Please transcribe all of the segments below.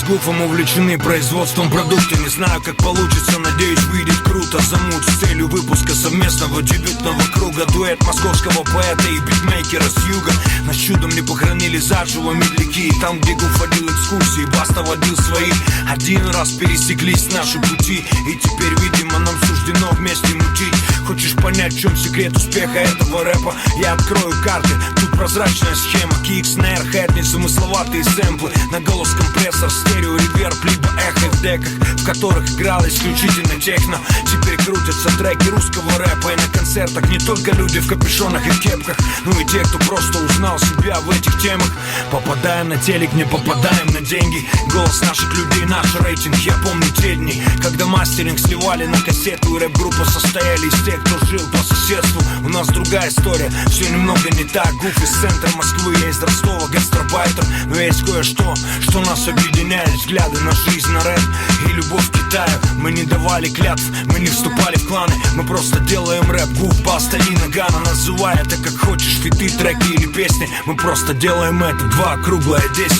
с Гуфом увлечены производством продукта. Не знаю, как получится, надеюсь, выйдет круто. Замут с целью выпуска совместного дебютного круга. Дуэт московского поэта и битмейкера с юга. Нас чудом не похоронили заживо медляки. Там, где Гуф водил экскурсии, Баста водил своих. Один раз пересеклись наши пути, и теперь, видимо, нам суждено вместе мутить. Хочешь понять, в чем секрет успеха этого рэпа? Я открою карты, тут прозрачная схема. Кик, снэр, хэт, незамысловатые сэмплы. На голос компрессор, стерео, реверб, либо эхо в деках, в которых играл исключительно техно. Теперь крутятся треки русского рэпа, и на концертах не только люди в капюшонах и в кепках, ну и те, кто просто узнал себя в этих темах. Попадаем на телек, не попадаем на деньги. Голос наших людей, наш рейтинг. Я помню те дни, когда мастеринг сливали на кассету, и рэп-группа состояли из тех, кто жил по соседству. У нас другая история, все немного не так. Гуф из центра Москвы, я из Ростова, гастробайтер. Но есть кое-что, что нас объединяет. Взгляды на жизнь, на рэп и любовь к Китаю. Мы не давали клятв, мы не вступали в кланы. Мы просто делаем рэп. Гуф, Баста и Нагана. Называй это как хочешь, фиты, треки или песни. Мы просто делаем это, 2 круглое 10.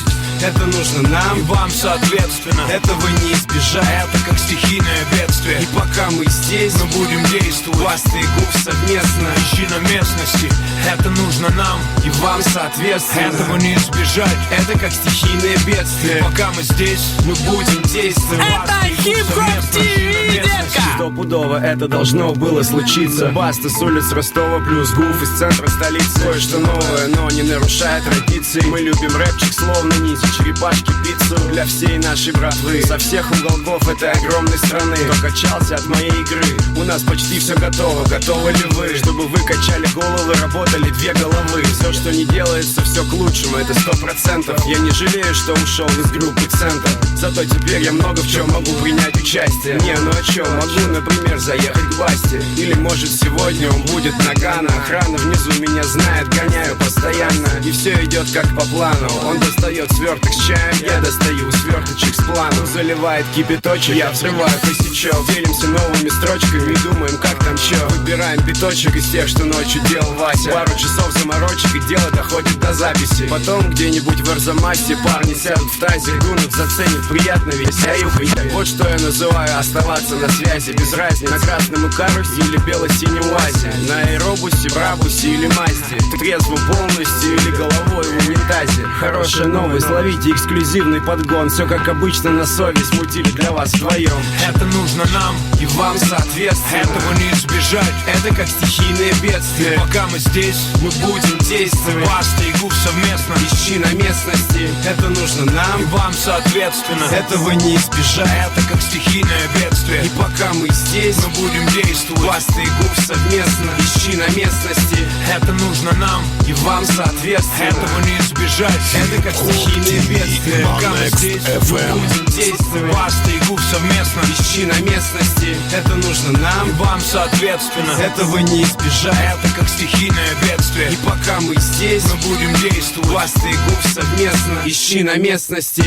Это нужно нам и вам соответственно. Этого не избежать, это как стихийное бедствие. И пока мы здесь, мы будем действовать. Баста и Гуф совместно. Ищи на местности, это нужно нам и вам соответственно. Этого не избежать, это как стихийное бедствие. И пока мы здесь, мы будем действовать. Это Хип-Хоп ТВ, детка! Стопудово это должно было случиться. Баста с улиц Ростова плюс Гуф из центра столицы. Кое-что новое, но не нарушает традиции. Мы любим рэпчик словно нити. Черепашки, пиццу для всей нашей братвы. Со всех уголков этой огромной страны. Кто качался от моей игры, у нас почти все готово. Готовы ли вы, чтобы вы качали головы, работали 2 головы? Все, что не делается, все к лучшему, это 100%. Я не жалею, что ушел из группы «Центр». Зато теперь я много в чем могу принять участие. Не, ну о чем? Могу, например, заехать к Басте. Или может сегодня он будет Нагана. Охрана внизу меня знает, гоняю постоянно. И все идет как по плану. Он достает сверток с чаем, я достаю сверточек с планом. Заливает кипяточек, я взрываю косячок. Делимся новыми строчками и думаем, как там чё. Выбираем пяточек из тех, что ночью делал Вася. Пару часов заморочек, и дело доходит до записи. Потом где-нибудь в Арзамасе парни сядут в тазик, гунут, заценят приятно весяюхой. Вот что я называю оставаться на связи. Без разницы, на красном Икарусе или бело-синем УАЗе. На аэробусе, брабусе или Мазде. Трезвым полностью или головой в унитазе. Хорошая новость, ловите эксклюзивный подгон. Все как обычно на совесть, мутили для вас вдвоем. Это нужно нам и вам соответственно. Этого не избежать, это как стихийное бедствие. И пока мы здесь, мы будем действовать. Баста и Гуф совместно. Ищи на местности, это нужно нам и вам соответственно. Этого не избежать, это как стихийное бедствие. И пока мы здесь, мы будем действовать. Баста и Гуф совместно. Ищи на местности, это нужно нам и вам соответственно. Этого не избежать, это как стихийное бедствие. Пока мы здесь, мы будем действовать. Баста и Гуф совместно. Ищи на местности, это нужно нам и вам соответственно. Этого не избежать, это как стихийное бедствие. И пока мы здесь, мы будем действовать. Баста и Гуф совместно. Ищи на местности.